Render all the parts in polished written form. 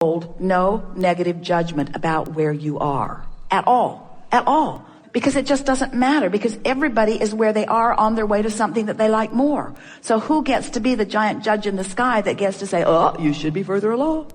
hold no negative judgment about where you are at all, because it just doesn't matter, because everybody is where they are on their way to something that they like more. So who gets to be the giant judge in the sky that gets to say, oh, you should be further along?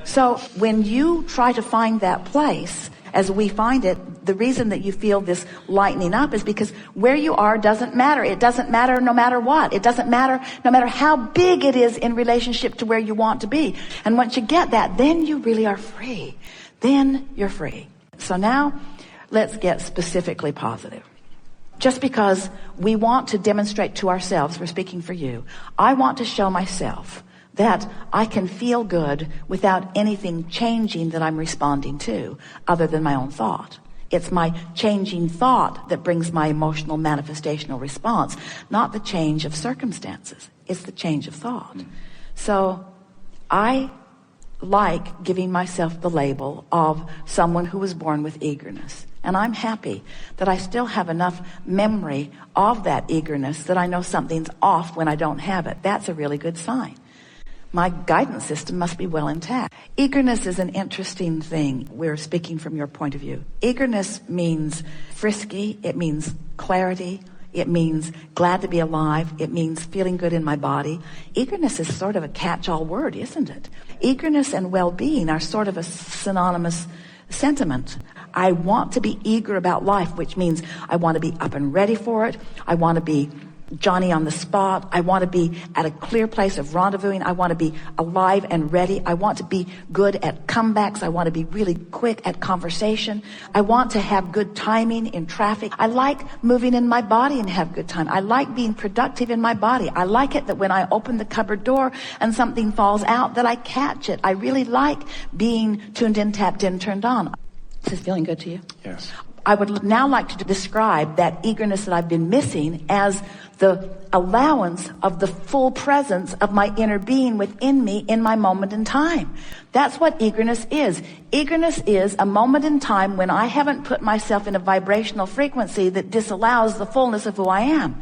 So when you try to find that place, as we find it, the reason that you feel this lightening up is because where you are doesn't matter. It doesn't matter no matter what. It doesn't matter no matter how big it is in relationship to where you want to be. And once you get that, then you really are free. Then you're free. So now let's get specifically positive. Just because we want to demonstrate to ourselves, we're speaking for you, I want to show myself that I can feel good without anything changing that I'm responding to other than my own thought. It's my changing thought that brings my emotional manifestational response, not the change of circumstances. It's the change of thought. So I like giving myself the label of someone who was born with eagerness. And I'm happy that I still have enough memory of that eagerness that I know something's off when I don't have it. That's a really good sign. My guidance system must be well intact. Eagerness is an interesting thing. We're speaking from your point of view. Eagerness means frisky. It means clarity. It means glad to be alive. It means feeling good in my body. Eagerness is sort of a catch-all word, isn't it? Eagerness and well-being are sort of a synonymous sentiment. I want to be eager about life, which means I want to be up and ready for it. I want to be Johnny on the spot. I want to be at a clear place of rendezvousing. I want to be alive and ready. I want to be good at comebacks. I want to be really quick at conversation. I want to have good timing in traffic. I like moving in my body and have good time. I like being productive in my body. I like it that when I open the cupboard door and something falls out, that I catch it. I really like being tuned in, tapped in, turned on. Is this feeling good to you? Yes. I would now like to describe that eagerness that I've been missing as the allowance of the full presence of my inner being within me in my moment in time. That's what eagerness is. Eagerness is a moment in time when I haven't put myself in a vibrational frequency that disallows the fullness of who I am.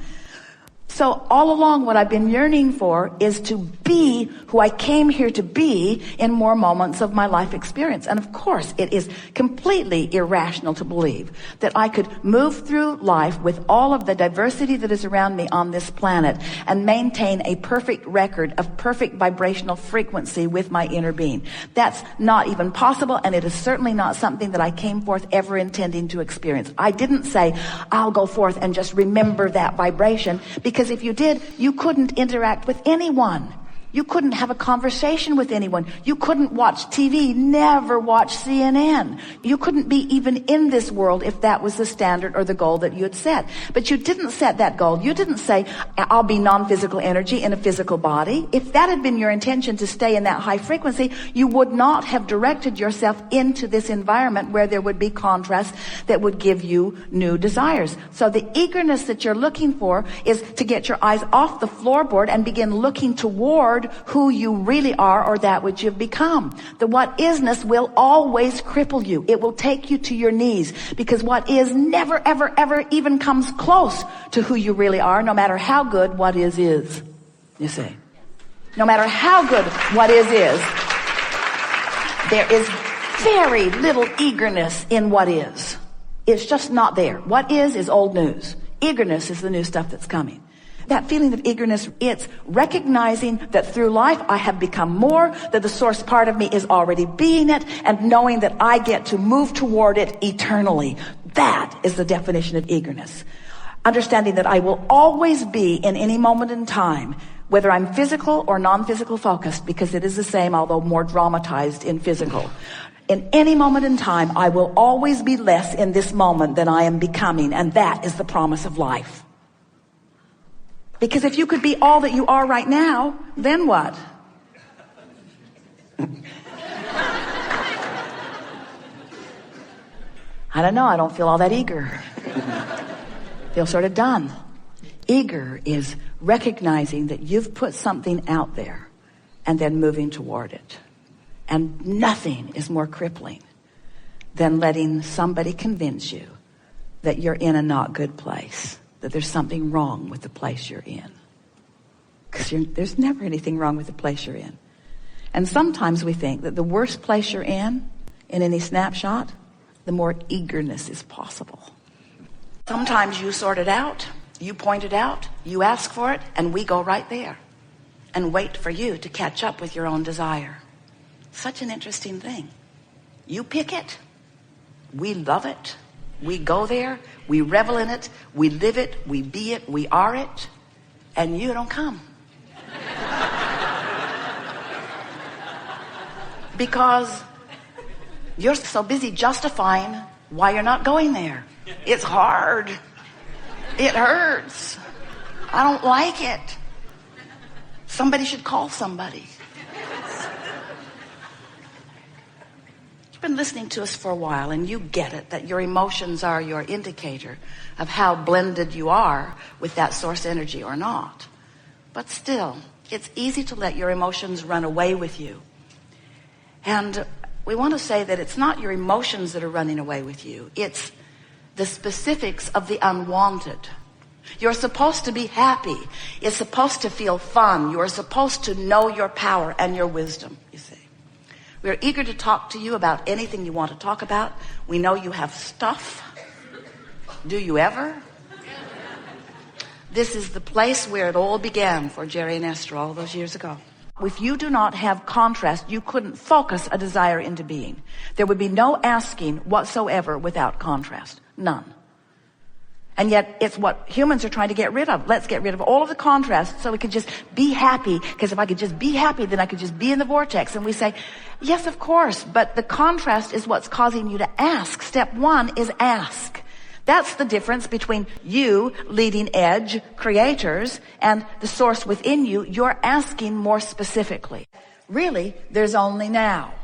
So all along what I've been yearning for is to be who I came here to be in more moments of my life experience. And of course, it is completely irrational to believe that I could move through life with all of the diversity that is around me on this planet and maintain a perfect record of perfect vibrational frequency with my inner being. That's not even possible, and it is certainly not something that I came forth ever intending to experience. I didn't say, I'll go forth and just remember that vibration, because if you did, you couldn't interact with anyone. You couldn't have a conversation with anyone. You couldn't watch TV, never watch CNN. You couldn't be even in this world if that was the standard or the goal that you had set. But you didn't set that goal. You didn't say, I'll be non-physical energy in a physical body. If that had been your intention to stay in that high frequency, you would not have directed yourself into this environment where there would be contrast that would give you new desires. So the eagerness that you're looking for is to get your eyes off the floorboard and begin looking toward who you really are, or that which you've become. The what isness will always cripple you. It will take you to your knees, because what is never, ever, ever even comes close to who you really are, no matter how good what is. You see? No matter how good what is, there is very little eagerness in what is. It's just not there. What is old news. Eagerness is the new stuff that's coming. That feeling of eagerness, it's recognizing that through life I have become more, that the source part of me is already being it, and knowing that I get to move toward it eternally. That is the definition of eagerness. Understanding that I will always be in any moment in time, whether I'm physical or non-physical focused, because it is the same, although more dramatized in physical. In any moment in time, I will always be less in this moment than I am becoming, and that is the promise of life. Because if you could be all that you are right now, then what? I don't know. I don't feel all that eager. Feel sort of done. Eager is recognizing that you've put something out there and then moving toward it. And nothing is more crippling than letting somebody convince you that you're in a not good place, that there's something wrong with the place you're in. Because there's never anything wrong with the place you're in. And sometimes we think that the worse place you're in any snapshot, the more eagerness is possible. Sometimes you sort it out, you point it out, you ask for it, and we go right there and wait for you to catch up with your own desire. Such an interesting thing. You pick it, we love it, we go there, we revel in it, we live it, we be it, we are it, and you don't come. Because you're so busy justifying why you're not going there. It's hard. It hurts. I don't like it. Somebody should call somebody. You've been listening to us for a while, and you get it, that your emotions are your indicator of how blended you are with that source energy or not. But still, it's easy to let your emotions run away with you. And we want to say that it's not your emotions that are running away with you. It's the specifics of the unwanted. You're supposed to be happy. It's supposed to feel fun. You're supposed to know your power and your wisdom, you see. We're eager to talk to you about anything you want to talk about. We know you have stuff. Do you ever? This is the place where it all began for Jerry and Esther all those years ago. If you do not have contrast, you couldn't focus a desire into being. There would be no asking whatsoever without contrast. None. And yet it's what humans are trying to get rid of. Let's get rid of all of the contrast so we can just be happy. Because if I could just be happy, then I could just be in the vortex. And we say, yes, of course, but the contrast is what's causing you to ask. Step one is ask. That's the difference between you, leading edge creators, and the source within you. You're asking more specifically. Really, there's only now.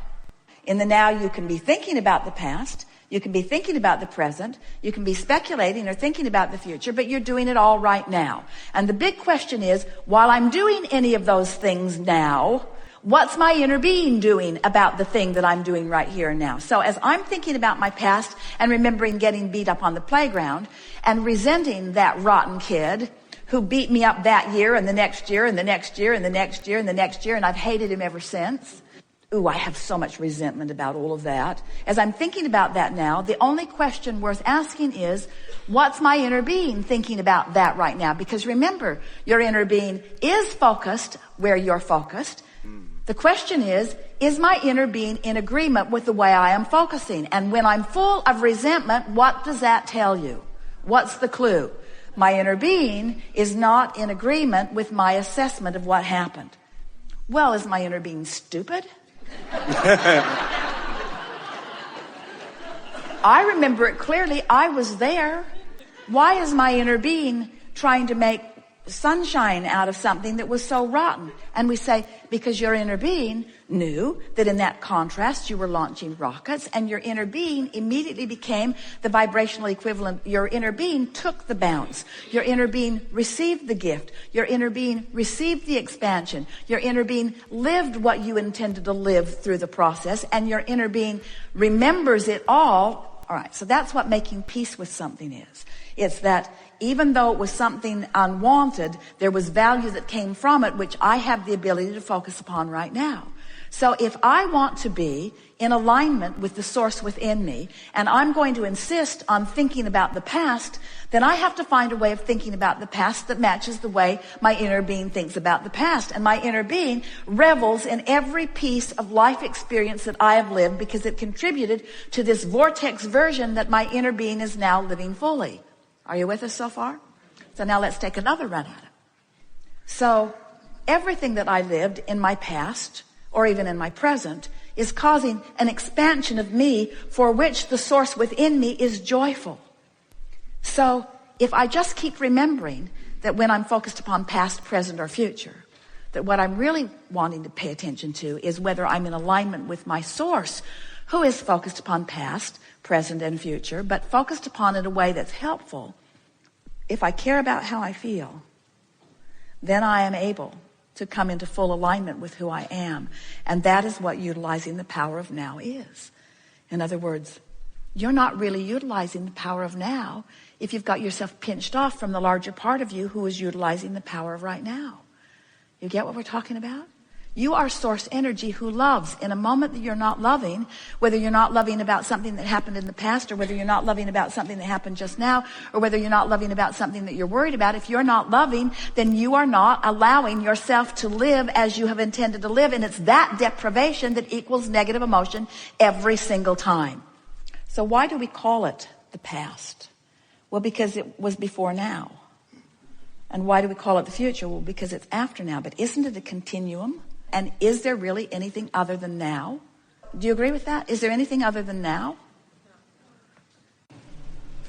In the now, you can be thinking about the past. You can be thinking about the present. You can be speculating or thinking about the future, but you're doing it all right now. And the big question is, while I'm doing any of those things now, what's my inner being doing about the thing that I'm doing right here and now? So as I'm thinking about my past and remembering getting beat up on the playground and resenting that rotten kid who beat me up that year and the next year and the next year and the next year and the next year, and I've hated him ever since. Ooh, I have so much resentment about all of that. As I'm thinking about that now, the only question worth asking is, what's my inner being thinking about that right now? Because remember, your inner being is focused where you're focused. The question is my inner being in agreement with the way I am focusing? And when I'm full of resentment, what does that tell you? What's the clue? My inner being is not in agreement with my assessment of what happened. Well, is my inner being stupid? I remember it clearly. I was there. Why is my inner being trying to make sunshine out of something that was so rotten? And we say, because your inner being knew that in that contrast you were launching rockets, and your inner being immediately became the vibrational equivalent. Your inner being took the bounce. Your inner being received the gift. Your inner being received the expansion. Your inner being lived what you intended to live through the process, and your inner being remembers it all. All right, so that's what making peace with something is. It's that even though it was something unwanted, there was value that came from it, which I have the ability to focus upon right now. So if I want to be in alignment with the source within me, and I'm going to insist on thinking about the past, then I have to find a way of thinking about the past that matches the way my inner being thinks about the past. And my inner being revels in every piece of life experience that I have lived, because it contributed to this vortex version that my inner being is now living fully. Are you with us so far? So now let's take another run at it. So everything that I lived in my past, or even in my present, is causing an expansion of me for which the source within me is joyful. So if I just keep remembering that when I'm focused upon past, present, or future, that what I'm really wanting to pay attention to is whether I'm in alignment with my source, who is focused upon past, present, and future, but focused upon it in a way that's helpful. If I care about how I feel, then I am able to come into full alignment with who I am. And that is what utilizing the power of now is. In other words, you're not really utilizing the power of now if you've got yourself pinched off from the larger part of you who is utilizing the power of right now. You get what we're talking about? You are source energy who loves. In a moment that you're not loving, whether you're not loving about something that happened in the past, or whether you're not loving about something that happened just now, or whether you're not loving about something that you're worried about, if you're not loving, then you are not allowing yourself to live as you have intended to live. And it's that deprivation that equals negative emotion every single time. So why do we call it the past? Well, because it was before now. And why do we call it the future? Well, because it's after now. But isn't it a continuum? And is there really anything other than now? Do you agree with that? Is there anything other than now?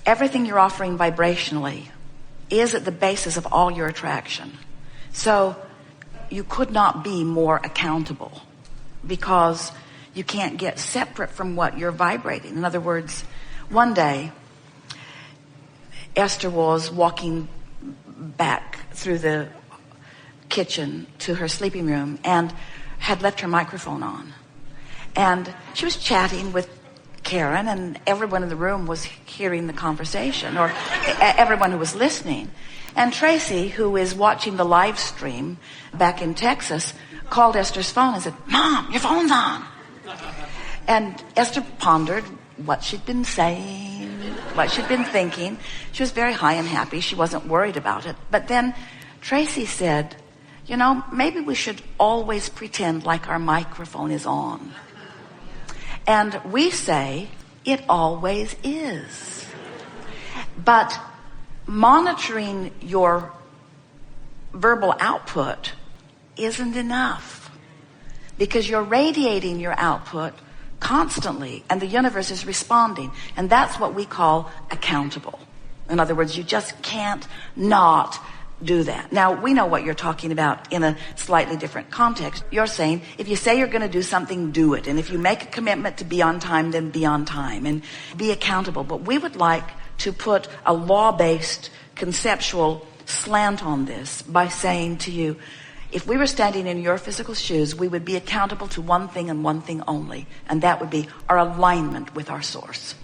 Everything you're offering vibrationally is at the basis of all your attraction. So you could not be more accountable, because you can't get separate from what you're vibrating. In other words, one day, Esther was walking back through the kitchen to her sleeping room and had left her microphone on. And she was chatting with Karen, and everyone in the room was hearing the conversation, or everyone who was listening. And Tracy, who is watching the live stream back in Texas, called Esther's phone and said, "Mom, your phone's on." And Esther pondered what she'd been saying, what she'd been thinking. She was very high and happy. She wasn't worried about it. But then Tracy said, "You know, maybe we should always pretend like our microphone is on." And we say, it always is. But monitoring your verbal output isn't enough, because you're radiating your output constantly, and the universe is responding. And that's what we call accountable. In other words, you just can't not do that. Now, we know what you're talking about in a slightly different context. You're saying, if you say you're going to do something, do it. And if you make a commitment to be on time, then be on time and be accountable. But we would like to put a law-based conceptual slant on this by saying to you, if we were standing in your physical shoes, we would be accountable to one thing and one thing only, and that would be our alignment with our source.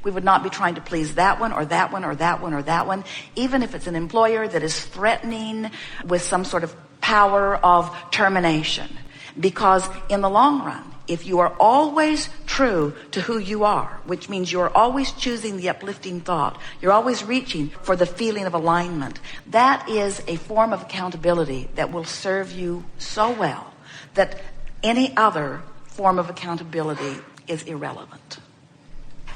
We would not be trying to please that one or that one or that one or that one, even if it's an employer that is threatening with some sort of power of termination. Because in the long run, if you are always true to who you are, which means you're always choosing the uplifting thought, you're always reaching for the feeling of alignment, that is a form of accountability that will serve you so well that any other form of accountability is irrelevant.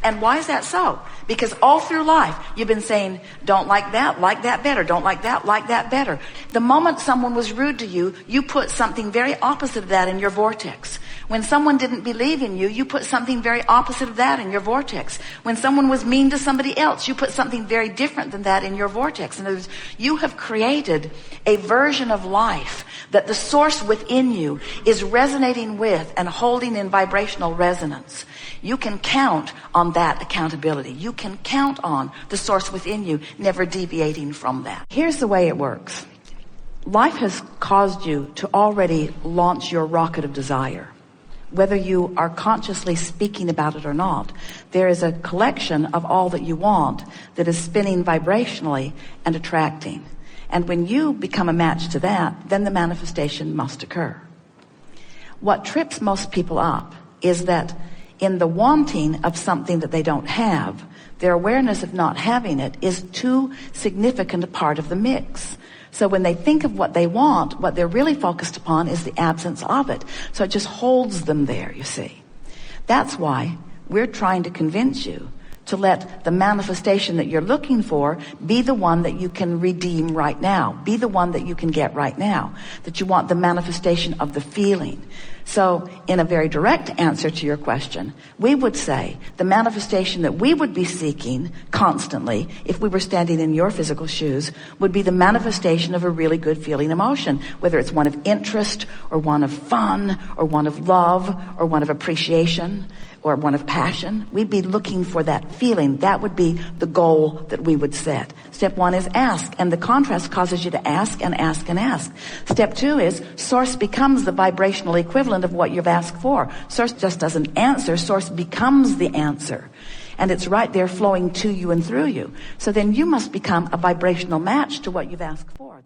And why is that so? Because all through life, you've been saying, don't like that better, don't like that better. The moment someone was rude to you, you put something very opposite of that in your vortex. When someone didn't believe in you, you put something very opposite of that in your vortex. When someone was mean to somebody else, you put something very different than that in your vortex. In other words, you have created a version of life that the source within you is resonating with and holding in vibrational resonance. You can count on that accountability. You can count on the source within you never deviating from that. Here's the way it works. Life has caused you to already launch your rocket of desire. Whether you are consciously speaking about it or not, there is a collection of all that you want that is spinning vibrationally and attracting. And when you become a match to that, then the manifestation must occur. What trips most people up is that in the wanting of something that they don't have, their awareness of not having it is too significant a part of the mix. So when they think of what they want, what they're really focused upon is the absence of it. So it just holds them there, you see. That's why we're trying to convince you to let the manifestation that you're looking for be the one that you can redeem right now. Be the one that you can get right now. That you want the manifestation of the feeling. So in a very direct answer to your question, we would say the manifestation that we would be seeking constantly, if we were standing in your physical shoes, would be the manifestation of a really good feeling emotion, whether it's one of interest or one of fun or one of love or one of appreciation or one of passion. We'd be looking for that feeling. That would be the goal that we would set. Step one is ask, and the contrast causes you to ask and ask and ask. Step two is source becomes the vibrational equivalent of what you've asked for. Source just doesn't answer, source becomes the answer. And it's right there flowing to you and through you. So then you must become a vibrational match to what you've asked for.